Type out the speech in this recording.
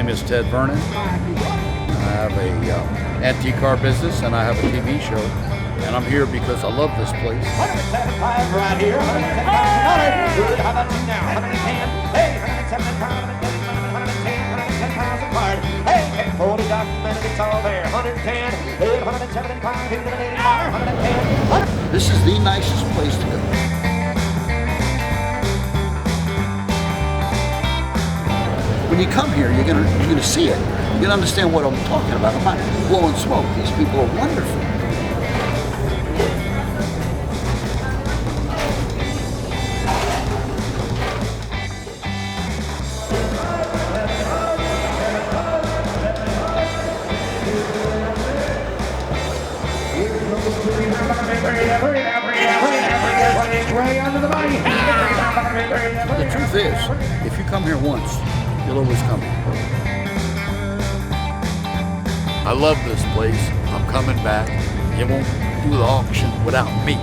name is Ted Vernon. I have a antique car business and I have a TV show. And I'm here because I love this place. 175 right here, 110,000. Good, how about you now? 110, hey, 175, 110 miles apart. Hey, fully documented, it's all there. 110, hey, 175, 185, 110. This is the nicest place to go. When you come here, you're gonna see it. You're gonna understand what I'm talking about. I'm not blowing smoke. These people are wonderful. The truth is, if you come here once, you'll always come here. I love this place. I'm coming back. You won't do the auction without me.